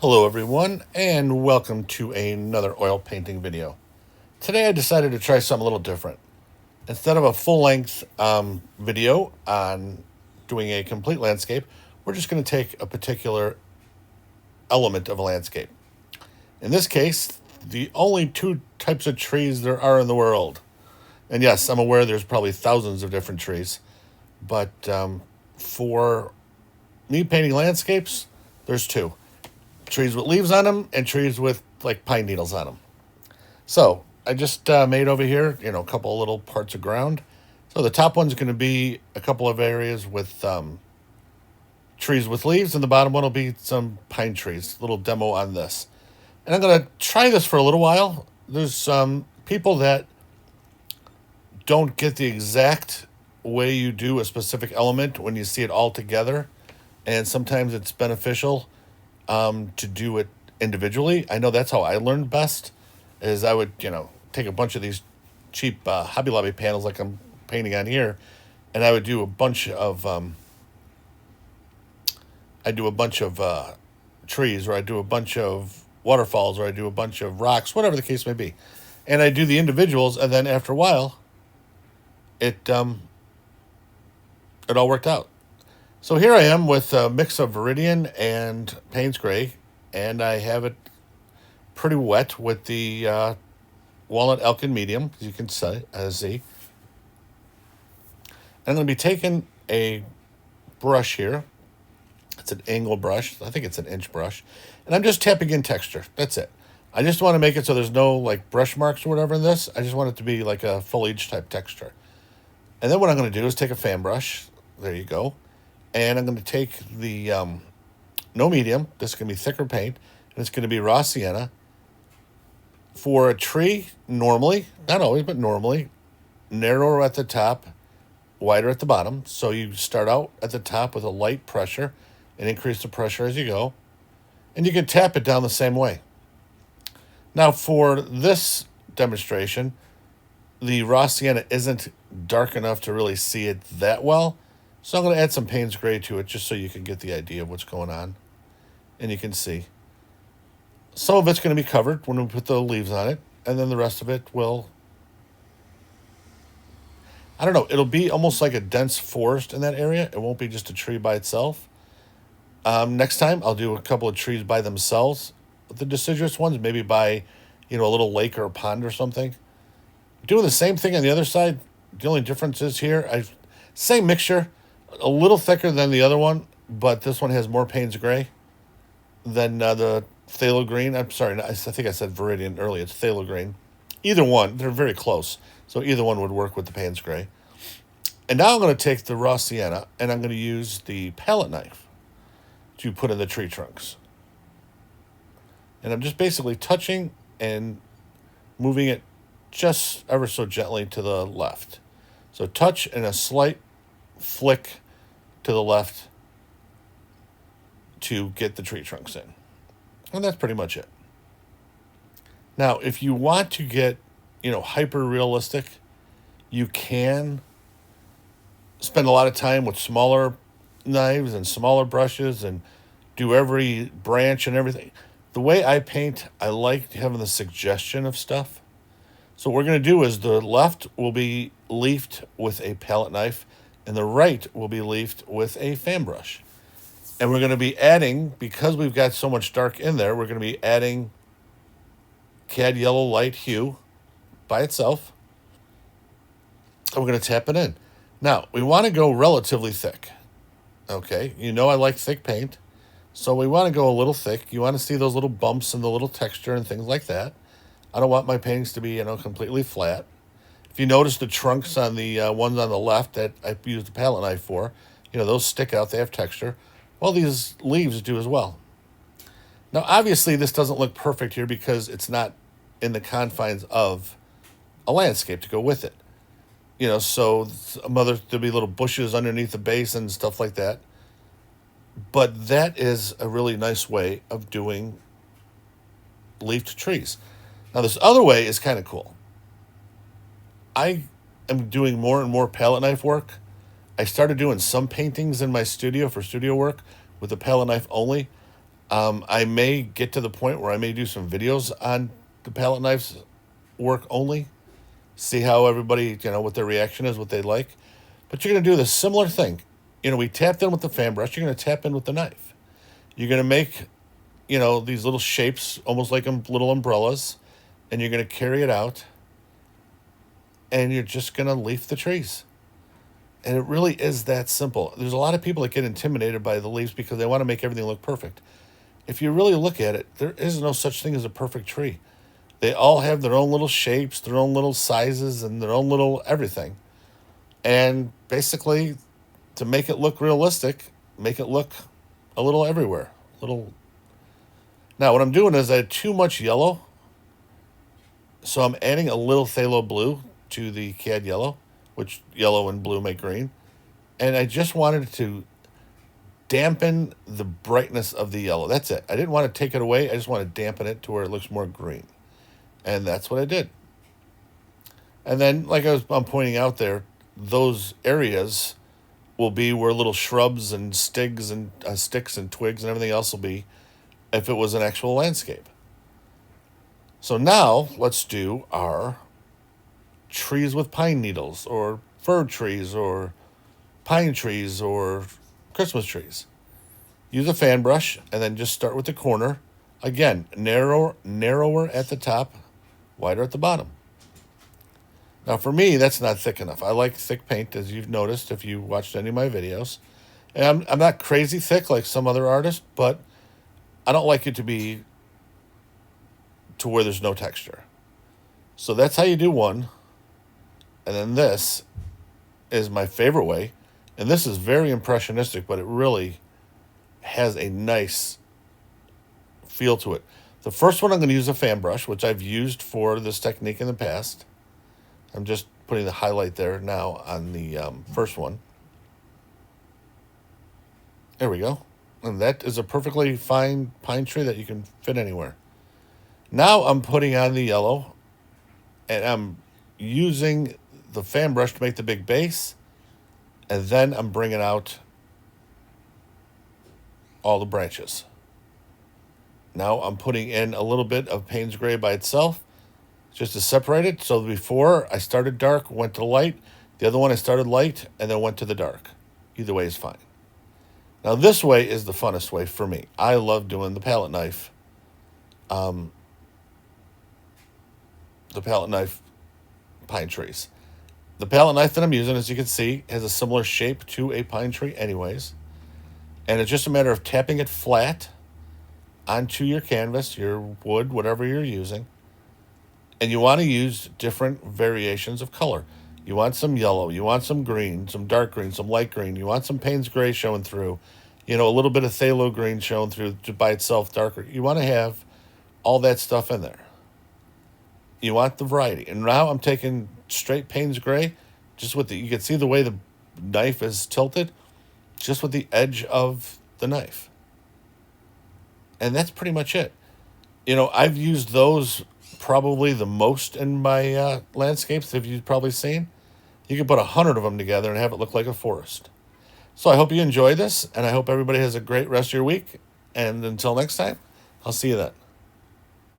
Hello everyone, and welcome to another oil painting video. Today I decided to try something a little different. Instead of a full-length video on doing a complete landscape, we're just going to take a particular element of a landscape. In this case, the only two types of trees there are in the world. And yes, I'm aware there's probably thousands of different trees, but for me painting landscapes, there's two. Trees with leaves on them and trees with like pine needles on them. So I just made over here, a couple of little parts of ground. So the top one's going to be a couple of areas with trees with leaves, and the bottom one will be some pine trees. Little demo on this, and I'm going to try this for a little while. There's some people that don't get the exact way you do a specific element when you see it all together, and sometimes it's beneficial to do it individually. I know that's how I learned best. Is I would take a bunch of these cheap Hobby Lobby panels like I'm painting on here, and I would do a bunch of trees, or I do a bunch of waterfalls, or I do a bunch of rocks, whatever the case may be, and I do the individuals, and then after a while, it all worked out. So here I am with a mix of Viridian and Payne's Gray, and I have it pretty wet with the Walnut Elkin Medium, as you can see. I'm going to be taking a brush here. It's an angle brush. I think it's an inch brush. And I'm just tapping in texture. That's it. I just want to make it so there's no like brush marks or whatever in this. I just want it to be like a foliage type texture. And then what I'm going to do is take a fan brush. There you go. And I'm going to take the no medium. This is going to be thicker paint. And it's going to be raw sienna. For a tree, normally, not always, but normally, narrower at the top, wider at the bottom. So you start out at the top with a light pressure and increase the pressure as you go. And you can tap it down the same way. Now for this demonstration, the raw sienna isn't dark enough to really see it that well. So I'm going to add some Payne's Gray to it just so you can get the idea of what's going on. And you can see. Some of it's going to be covered when we put the leaves on it. And then the rest of it will, I don't know, it'll be almost like a dense forest in that area. It won't be just a tree by itself. Next time, I'll do a couple of trees by themselves. But the deciduous ones, maybe by, a little lake or a pond or something. Doing the same thing on the other side. The only difference is here, same mixture. A little thicker than the other one, but this one has more Payne's Gray than the phthalo green. I'm sorry, I think I said Viridian earlier. It's phthalo green. Either one, they're very close. So either one would work with the Payne's Gray. And now I'm going to take the raw sienna, and I'm going to use the palette knife to put in the tree trunks. And I'm just basically touching and moving it just ever so gently to the left. So touch and a slight flick to the left to get the tree trunks in. And that's pretty much it. Now, if you want to get, hyper realistic, you can spend a lot of time with smaller knives and smaller brushes and do every branch and everything. The way I paint, I like having the suggestion of stuff. So what we're going to do is the left will be leafed with a palette knife, and the right will be leafed with a fan brush. And we're going to be adding, because we've got so much dark in there, we're going to be adding cad yellow light hue by itself. And we're going to tap it in. Now, we want to go relatively thick. Okay, I like thick paint. So we want to go a little thick. You want to see those little bumps and the little texture and things like that. I don't want my paintings to be, completely flat. If you notice the trunks on the ones on the left that I used the palette knife for, those stick out, they have texture. Well, these leaves do as well. Now, obviously, this doesn't look perfect here because it's not in the confines of a landscape to go with it. So there'll be little bushes underneath the base and stuff like that. But that is a really nice way of doing leafed trees. Now, this other way is kind of cool. I am doing more and more palette knife work. I started doing some paintings in my studio for studio work with the palette knife only. I may get to the point where I may do some videos on the palette knives work only, see how everybody, what their reaction is, what they like. But you're going to do the similar thing. We tapped in with the fan brush. You're going to tap in with the knife. You're going to make, these little shapes, almost like little umbrellas, and you're going to carry it out, and you're just going to leaf the trees. And it really is that simple. There's a lot of people that get intimidated by the leaves because they want to make everything look perfect. If you really look at it, there is no such thing as a perfect tree. They all have their own little shapes, their own little sizes, and their own little everything. And basically, to make it look realistic, make it look a little everywhere. Now, what I'm doing is I had too much yellow, so I'm adding a little phthalo blue to the cad yellow, which yellow and blue make green. And I just wanted to dampen the brightness of the yellow. That's it. I didn't want to take it away. I just want to dampen it to where it looks more green. And that's what I did. And then, like I'm pointing out there, those areas will be where little shrubs and sticks and twigs and everything else will be if it was an actual landscape. So now let's do our trees with pine needles, or fir trees, or pine trees, or Christmas trees. Use a fan brush and then just start with the corner. Again, narrower at the top, wider at the bottom. Now for me, that's not thick enough. I like thick paint, as you've noticed if you watched any of my videos. And I'm not crazy thick like some other artists, but I don't like it to be to where there's no texture. So that's how you do one. And then this is my favorite way. And this is very impressionistic, but it really has a nice feel to it. The first one, I'm going to use a fan brush, which I've used for this technique in the past. I'm just putting the highlight there now on the first one. There we go. And that is a perfectly fine pine tree that you can fit anywhere. Now I'm putting on the yellow, and I'm using the fan brush to make the big base, and then I'm bringing out all the branches. Now I'm putting in a little bit of Payne's Gray by itself, just to separate it. So before I started dark, went to light. The other one I started light and then went to the dark. Either way is fine. Now this way is the funnest way for me. I love doing the palette knife. The palette knife pine trees. The palette knife that I'm using, as you can see, has a similar shape to a pine tree anyways. And it's just a matter of tapping it flat onto your canvas, your wood, whatever you're using. And you want to use different variations of color. You want some yellow, you want some green, some dark green, some light green. You want some Payne's Gray showing through. A little bit of phthalo green showing through by itself, darker. You want to have all that stuff in there. You want the variety. And now I'm taking straight Payne's Gray, just with you can see the way the knife is tilted, just with the edge of the knife. And that's pretty much it. I've used those probably the most in my landscapes that you've probably seen. You can put 100 of them together and have it look like a forest. So I hope you enjoy this, and I hope everybody has a great rest of your week. And until next time, I'll see you then.